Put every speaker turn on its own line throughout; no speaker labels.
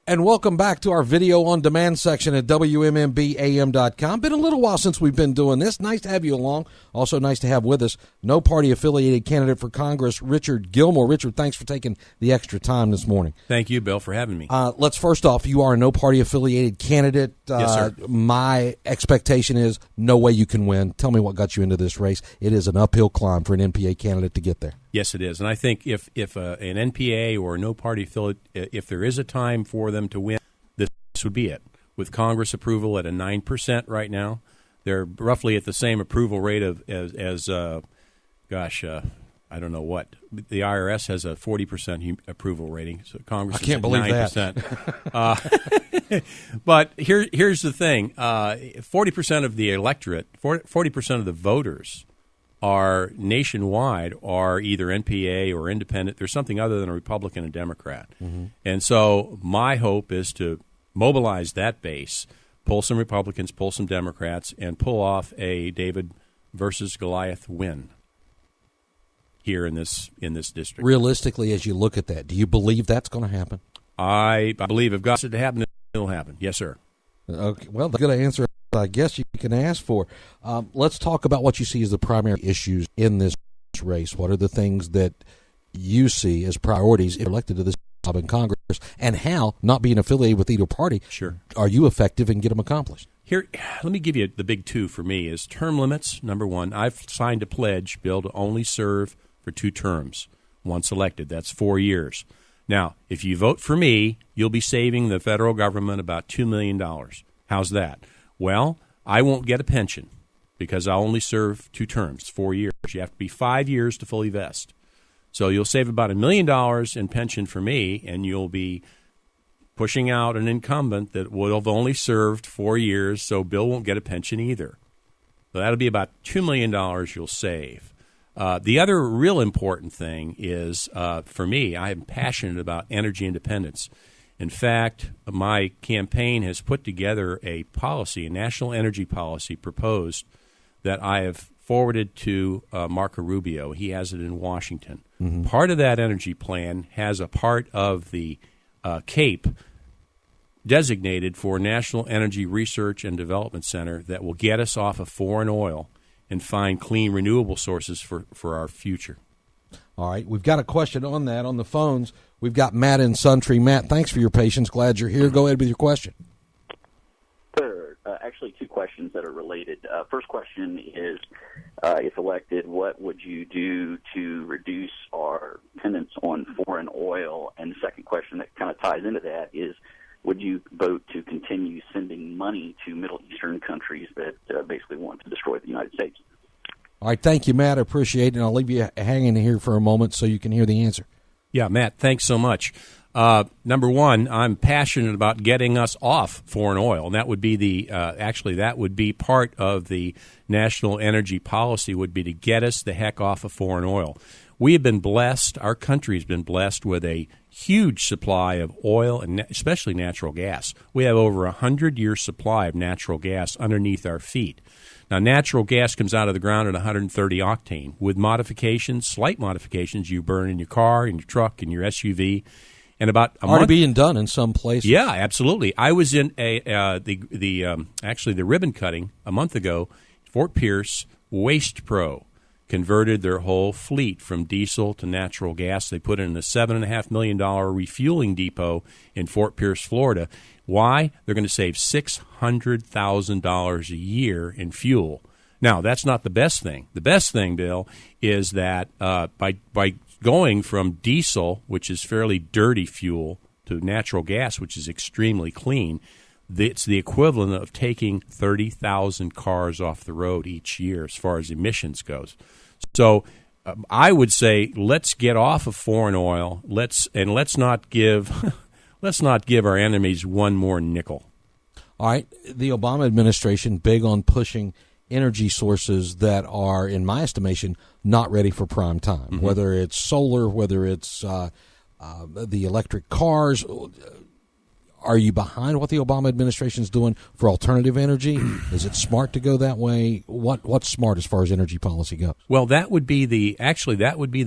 And welcome back to our video on demand section at WMMBAM.com. Been a little while since we've been doing this. Nice to have you along. Also nice to have with us no party affiliated candidate for Congress, Richard Gillmor. Richard, thanks for taking the extra time this morning.
Thank you, Bill, for having me.
Let's first off, you are a no party affiliated candidate.
Yes, sir.
My expectation is no way you can win. Tell me what got you into this race. It is an uphill climb for an NPA candidate to get there.
Yes, it is. And I think if an NPA or a no-party affiliate, if there is a time for them to win, this would be it. With Congress approval at a 9% right now, they're roughly at the same approval rate as I don't know what. The IRS has a 40% approval rating, so Congress
I can't believe
9%. That. But here's the thing. 40% of the electorate, 40% of the voters are nationwide are either NPA or independent. There's something other than a Republican and Democrat. Mm-hmm. And so my hope is to mobilize that base, pull some Republicans, pull some Democrats, and pull off a David versus Goliath win here in this district.
Realistically, as you look at that, do you believe that's going to happen?
I believe if God said to happen, it'll happen. Yes, sir.
Okay. Well, that's a good answer I guess you can ask for. Let's talk about what you see as the primary issues in this race. What are the things that you see as priorities if you're elected to this job in Congress, and how, not being affiliated with either party,
sure,
are you effective and get them accomplished?
Here, let me give you the big two for me is term limits, number one. I've signed a pledge, Bill, to only serve for 2 terms. Once elected, that's 4 years. Now, if you vote for me, you'll be saving the federal government about $2 million. How's that? Well, I won't get a pension because I'll only serve 2 terms, 4 years. You have to be 5 years to fully vest. So you'll save about $1 million in pension for me, and you'll be pushing out an incumbent that would have only served 4 years, so Bill won't get a pension either. So that'll be about $2 million you'll save. The other real important thing is, for me, I am passionate about energy independence. In fact, my campaign has put together a policy, a national energy policy proposed that I have forwarded to Marco Rubio. He has it in Washington. Mm-hmm. Part of that energy plan has a part of the CAPE designated for National Energy Research and Development Center that will get us off of foreign oil and find clean, renewable sources for our future.
All right. We've got a question on that on the phones. We've got Matt in Suntree. Matt, thanks for your patience. Glad you're here. Go ahead with your question.
Sure. Actually, 2 questions that are related. First question is, if elected, what would you do to reduce our dependence on foreign oil? And the second question that kind of ties into that is, would you vote to continue sending money to Middle Eastern countries that basically want to destroy the United States?
All right, thank you, Matt. I appreciate it, and I'll leave you hanging here for a moment so you can hear the answer.
Yeah, Matt, thanks so much. Number one, I'm passionate about getting us off foreign oil, and that would be that would be part of the national energy policy would be to get us the heck off of foreign oil. We have been blessed, our country has been blessed with a huge supply of oil and especially natural gas. We have over 100-year supply of natural gas underneath our feet. Now, natural gas comes out of the ground at 130 octane. With modifications, slight modifications, you burn in your car, in your truck, in your SUV. And about a month,
being done in some places.
Yeah, absolutely. I was in the ribbon cutting a month ago. Fort Pierce Waste Pro converted their whole fleet from diesel to natural gas. They put in a $7.5 million refueling depot in Fort Pierce, Florida. Why? They're going to save $600,000 a year in fuel. Now, that's not the best thing. The best thing, Bill, is that by going from diesel, which is fairly dirty fuel, to natural gas, which is extremely clean, it's the equivalent of taking 30,000 cars off the road each year as far as emissions goes. So I would say let's get off of foreign oil. Let's not give our enemies one more nickel.
All right, the Obama administration big on pushing energy sources that are, in my estimation, not ready for prime time. Mm-hmm. Whether it's solar, whether it's the electric cars. Are you behind what the Obama administration is doing for alternative energy? Is it smart to go that way? What's smart as far as energy policy goes?
Well, that would be the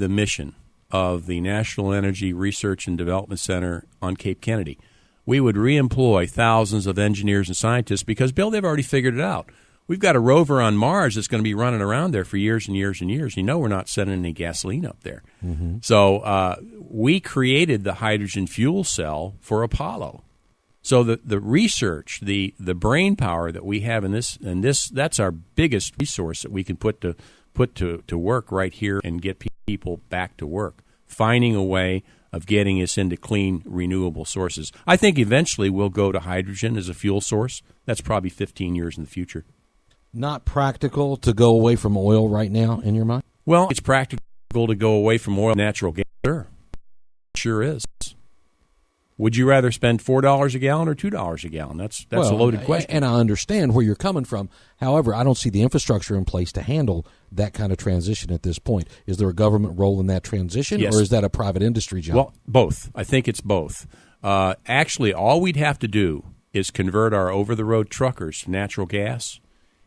mission of the National Energy Research and Development Center on Cape Kennedy. we would reemploy thousands of engineers and scientists because, Bill, they've already figured it out. We've got a rover on Mars that's going to be running around there for years and years and years. You know we're not sending any gasoline up there. Mm-hmm. So we created the hydrogen fuel cell for Apollo. So the research, the brain power that we have in this, that's our biggest resource that we can put to work right here and get people back to work, finding a way of getting us into clean, renewable sources. I think eventually we'll go to hydrogen as a fuel source. That's probably 15 years in the future.
Not practical to go away from oil right now, in your mind?
Well, it's practical to go away from oil and natural gas. Sure is. Would you rather spend $4 a gallon or $2 a gallon? That's a loaded question.
And I understand where you're coming from. However, I don't see the infrastructure in place to handle that kind of transition at this point. Is there a government role in that transition,
yes,
or is that a private industry job?
Well, both. I think it's both. Actually, all we'd have to do is convert our over-the-road truckers to natural gas,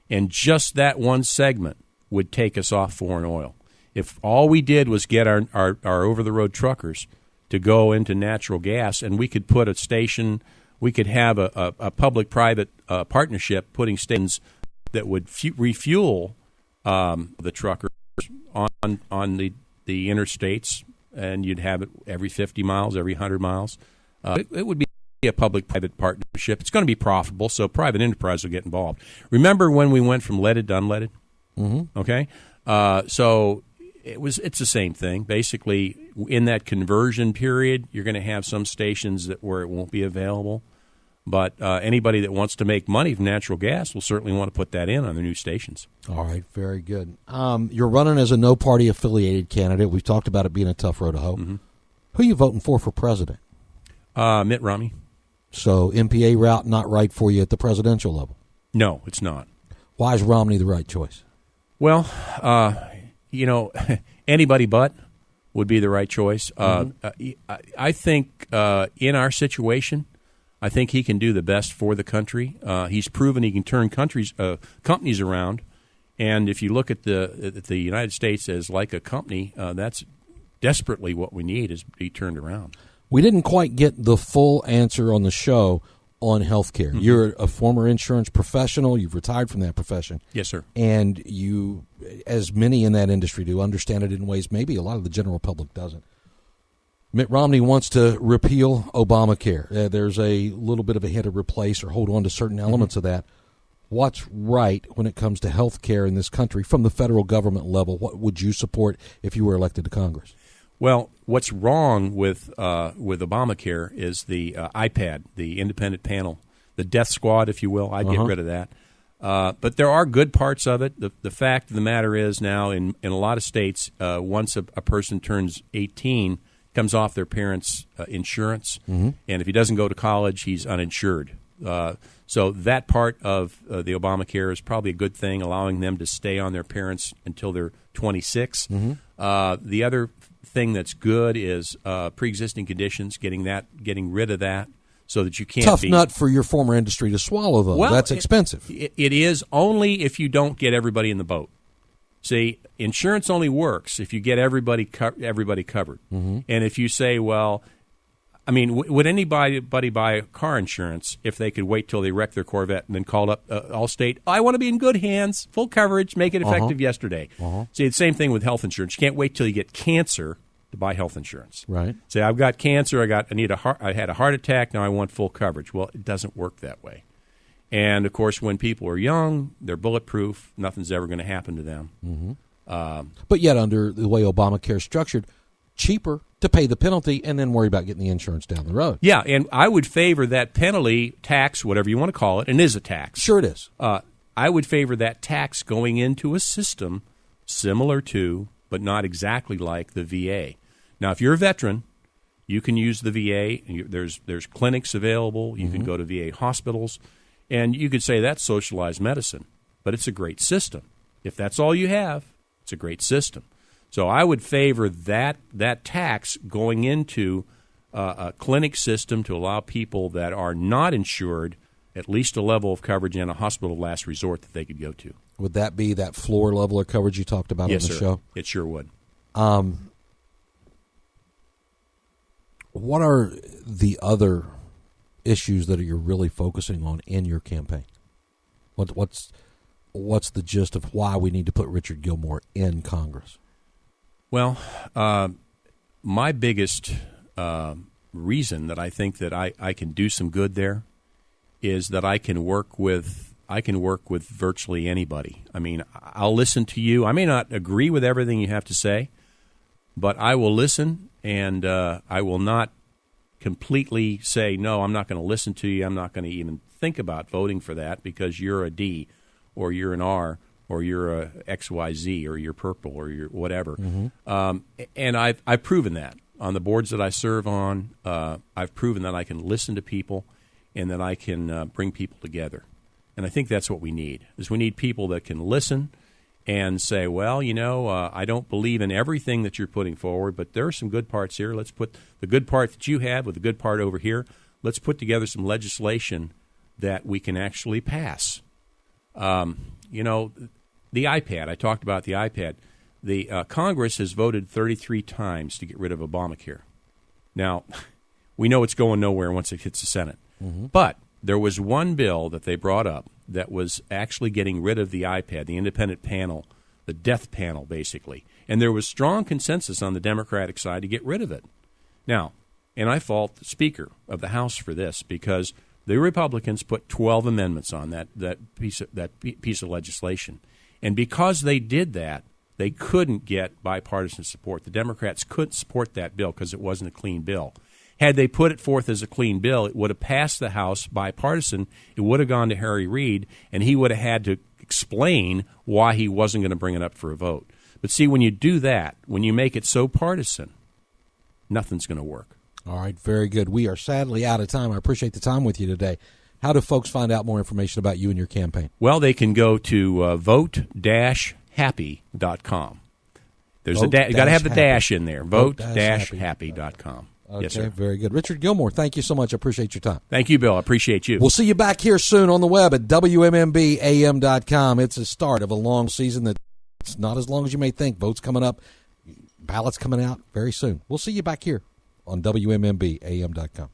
and just that one segment would take us off foreign oil. If all we did was get our over-the-road truckers to go into natural gas, and we could put a station, we could have a public-private partnership putting stations that would refuel the truckers on the interstates, and you'd have it every 50 miles, every 100 miles. It would be a public-private partnership. It's going to be profitable, so private enterprise will get involved. Remember when we went from leaded to unleaded? Mm-hmm. Okay? So it's the same thing. Basically, in that conversion period, you're going to have some stations where it won't be available. But anybody that wants to make money from natural gas will certainly want to put that in on their new stations.
All right, very good. You're running as a no-party affiliated candidate. We've talked about it being a tough road to hoe. Mm-hmm. Who are you voting for president?
Mitt Romney.
So MPA route not right for you at the presidential level?
No, it's not.
Why is Romney the right choice?
Well, anybody but would be the right choice. I think in our situation, I think he can do the best for the country. He's proven he can turn companies around, and if you look at the United States as like a company, that's desperately what we need is to be turned around.
We didn't quite get the full answer on the show on health care. Mm-hmm. You're a former insurance professional. You've retired from that profession.
Yes, sir.
And you, as many in that industry do, understand it in ways maybe a lot of the general public doesn't. Mitt Romney wants to repeal Obamacare. There's a little bit of a hit to replace or hold on to certain elements of that. What's right when it comes to health care in this country from the federal government level? What would you support if you were elected to Congress?
Well, what's wrong with Obamacare is the IPAD, the independent panel, the death squad, if you will. I'd get rid of that. But there are good parts of it. The fact of the matter is now in a lot of states, once a person turns 18, comes off their parents' insurance, and if he doesn't go to college, he's uninsured. So that part of the Obamacare is probably a good thing, allowing them to stay on their parents until they're 26. The other thing that's good is pre-existing conditions, getting rid of that so that you can't
tough nut for your former industry to swallow, though.
Well,
that's expensive.
It is only if you don't get everybody in the boat. See, insurance only works if you get everybody covered. And if you say, well, I mean, would anybody buy car insurance if they could wait till they wreck their Corvette and then call up Allstate? I want to be in good hands, full coverage, make it effective yesterday. See, it's the same thing with health insurance. You can't wait till you get cancer to buy health insurance.
Right.
Say, I've got cancer. I had a heart attack. Now I want full coverage. Well, it doesn't work that way. And of course, when people are young, they're bulletproof. Nothing's ever going to happen to them.
But yet, under the way Obamacare is structured, cheaper to pay the penalty and then worry about getting the insurance down the road.
Yeah, and I would favor that penalty, tax, whatever you want to call it, and it is a tax.
Sure it is.
I would favor that tax going into a system similar to, but not exactly like, the VA. Now, if you're a veteran, you can use the VA. There's clinics available. You can go to VA hospitals. And you could say that's socialized medicine, but it's a great system. If that's all you have, it's a great system. So I would favor that tax going into a clinic system to allow people that are not insured at least a level of coverage and a hospital of last resort that they could go to.
Would that be that floor level of coverage you talked about on the show?
It sure would.
What are the other issues that you're really focusing on in your campaign? What's the gist of why we need to put Richard Gillmor in Congress?
Well, my biggest reason that I think that I can do some good there is that I can work with virtually anybody. I mean, I'll listen to you. I may not agree with everything you have to say, but I will listen, and I will not completely say, no, I'm not going to listen to you. I'm not going to even think about voting for that because you're a D or you're an R or you're a XYZ or you're purple or you're whatever. Mm-hmm. And I've proven that. On the boards that I serve on, I've proven that I can listen to people and that I can bring people together. And I think that's what we need, is we need people that can listen and say, well, I don't believe in everything that you're putting forward, but there are some good parts here. Let's put the good part that you have with the good part over here. Let's put together some legislation that we can actually pass. The iPad, I talked about the iPad. The Congress has voted 33 times to get rid of Obamacare. Now, we know it's going nowhere once it hits the Senate. Mm-hmm. But there was one bill that they brought up that was actually getting rid of the iPad, the independent panel, the death panel, basically. And there was strong consensus on the Democratic side to get rid of it. Now, and I fault the Speaker of the House for this because the Republicans put 12 amendments on that piece of legislation. And because they did that, they couldn't get bipartisan support. The Democrats couldn't support that bill because it wasn't a clean bill. Had they put it forth as a clean bill, it would have passed the House bipartisan. It would have gone to Harry Reid, and he would have had to explain why he wasn't going to bring it up for a vote. But see, when you do that, when you make it so partisan, nothing's going to work.
All right, very good. We are sadly out of time. I appreciate the time with you today. How do folks find out more information about you and your campaign?
Well, they can go to vote-happy.com. There's you got to have the dash in there. Vote-happy.com.
Okay,
yes, sir.
Very good. Richard Gillmor, thank you so much. I appreciate your time.
Thank you, Bill. I appreciate you.
We'll see you back here soon on the web at WMMBAM.com. It's the start of a long season that's not as long as you may think. Votes coming up, ballots coming out very soon. We'll see you back here on WMMBAM.com.